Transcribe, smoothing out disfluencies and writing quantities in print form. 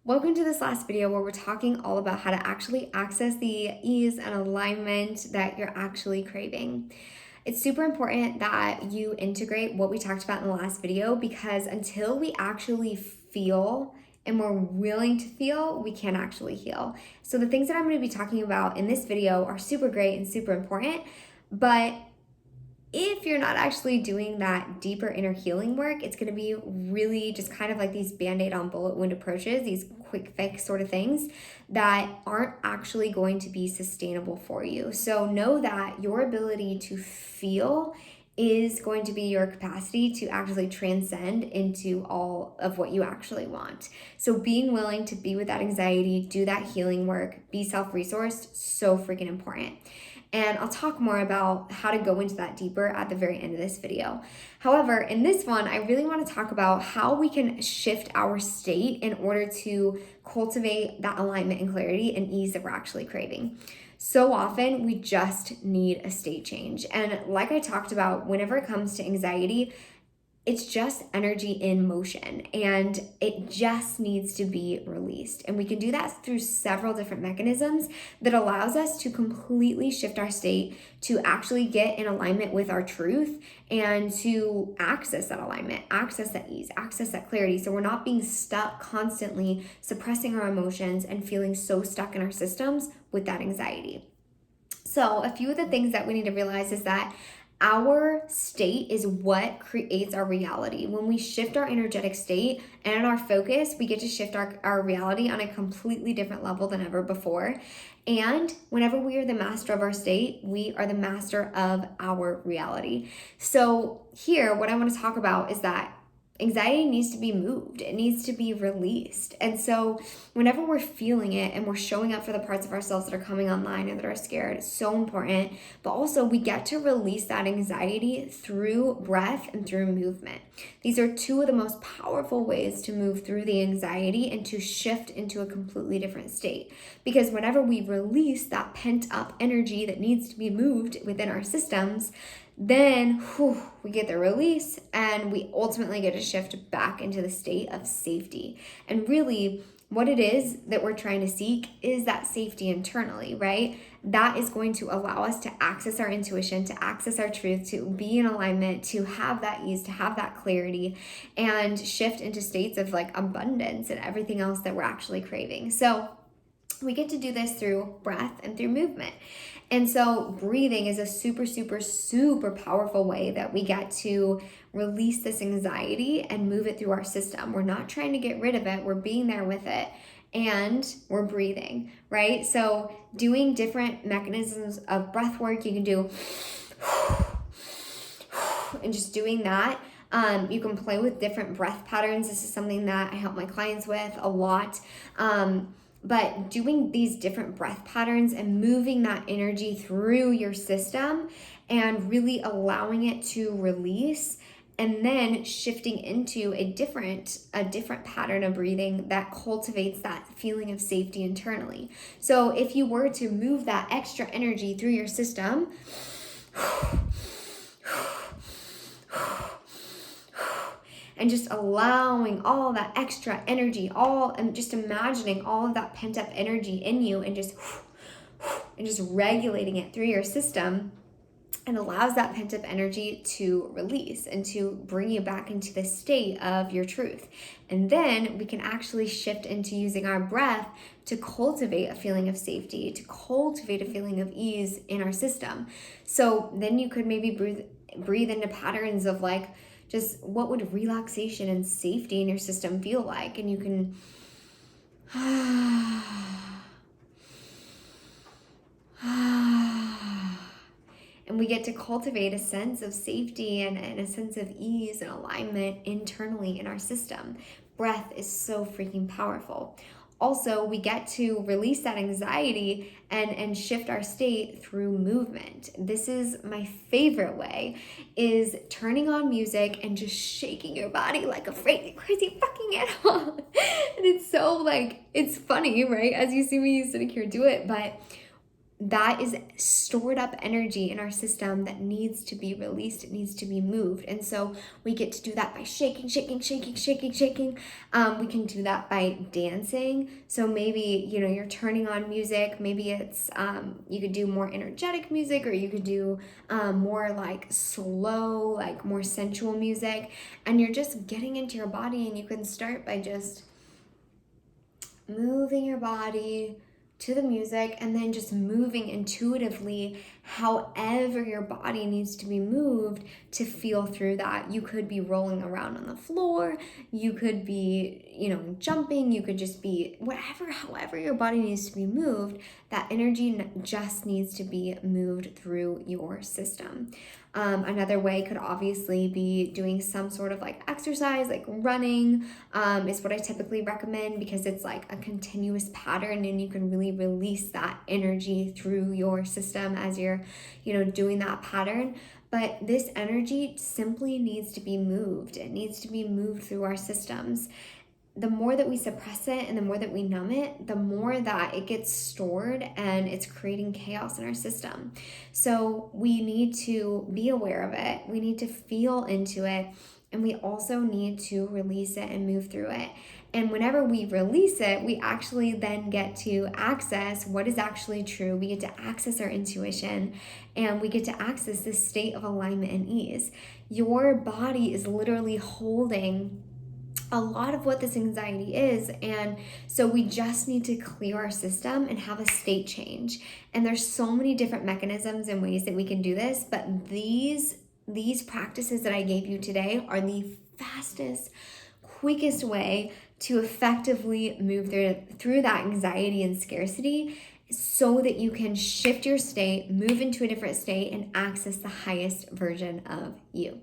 Welcome to this last video where we're talking all about how to actually access the ease and alignment that you're actually craving. It's super important that you integrate what we talked about in the last video because until we actually feel and we're willing to feel, we can actually heal. So the things that I'm going to be talking about in this video are super great and super important, but if you're not actually doing that deeper inner healing work, it's going to be really just kind of like these band-aid on bullet wound approaches, these quick fix sort of things that aren't actually going to be sustainable for you. So know that your ability to feel is going to be your capacity to actually transcend into all of what you actually want. So being willing to be with that anxiety, do that healing work, be self-resourced, so freaking important. And I'll talk more about how to go into that deeper at the very end of this video. However, in this one, I really want to talk about how we can shift our state in order to cultivate that alignment and clarity and ease that we're actually craving. So often we just need a state change. And like I talked about, whenever it comes to anxiety, it's just energy in motion and it just needs to be released. And we can do that through several different mechanisms that allows us to completely shift our state to actually get in alignment with our truth and to access that alignment, access that ease, access that clarity. So we're not being stuck constantly suppressing our emotions and feeling so stuck in our systems with that anxiety. So a few of the things that we need to realize is that our state is what creates our reality. When we shift our energetic state and our focus, we get to shift our reality on a completely different level than ever before. And whenever we are the master of our state, we are the master of our reality. So here, what I want to talk about is that anxiety needs to be moved. It needs to be released. And so whenever we're feeling it and we're showing up for the parts of ourselves that are coming online and that are scared, it's so important. But also we get to release that anxiety through breath and through movement. These are two of the most powerful ways to move through the anxiety and to shift into a completely different state. Because whenever we release that pent up energy that needs to be moved within our systems, then we get the release and we ultimately get to shift back into the state of safety. And really, what it is that we're trying to seek is that safety internally, right? That is going to allow us to access our intuition, to access our truth, to be in alignment, to have that ease, to have that clarity, and shift into states of like abundance and everything else that we're actually craving. So we get to do this through breath and through movement. And so breathing is a super, super, super powerful way that we get to release this anxiety and move it through our system. We're not trying to get rid of it. We're being there with it and we're breathing, right? So doing different mechanisms of breath work, you can do and just doing that. You can play with different breath patterns. This is something that I help my clients with a lot. But doing these different breath patterns and moving that energy through your system and really allowing it to release and then shifting into a different pattern of breathing that cultivates that feeling of safety internally. So if you were to move that extra energy through your system, and just allowing all that extra energy, and just imagining all of that pent up energy in you and just regulating it through your system, and allows that pent up energy to release and to bring you back into the state of your truth. And then we can actually shift into using our breath to cultivate a feeling of safety, to cultivate a feeling of ease in our system. So then you could maybe breathe into patterns of like, just what would relaxation and safety in your system feel like? And you can and we get to cultivate a sense of safety and a sense of ease and alignment internally in our system. Breath is so freaking powerful. Also, we get to release that anxiety and shift our state through movement. This is my favorite way, is turning on music and just shaking your body like a crazy fucking animal. And it's so like, it's funny, right? As you see me sitting here do it, but that is stored up energy in our system that needs to be released. It needs to be moved. And so we get to do that by shaking, shaking, shaking, shaking, shaking. We can do that by dancing. So maybe, you're turning on music. Maybe it's, you could do more energetic music, or you could do more like slow, like more sensual music. And you're just getting into your body, and you can start by just moving your body to the music, and then just moving intuitively however your body needs to be moved to feel through that. You could be rolling around on the floor, you could be, jumping, you could just be however your body needs to be moved. That energy just needs to be moved through your system. Another way could obviously be doing some sort of like exercise, like running is what I typically recommend, because it's like a continuous pattern, and you can really release that energy through your system as you're, doing that pattern. But this energy simply needs to be moved. It needs to be moved through our systems. The more that we suppress it and the more that we numb it, the more that it gets stored and it's creating chaos in our system. So we need to be aware of it. We need to feel into it. And we also need to release it and move through it. And whenever we release it, we actually then get to access what is actually true. We get to access our intuition, and we get to access this state of alignment and ease. Your body is literally holding a lot of what this anxiety is. And so we just need to clear our system and have a state change. And there's so many different mechanisms and ways that we can do this, but these practices that I gave you today are the fastest, quickest way to effectively move through that anxiety and scarcity, so that you can shift your state, move into a different state, and access the highest version of you.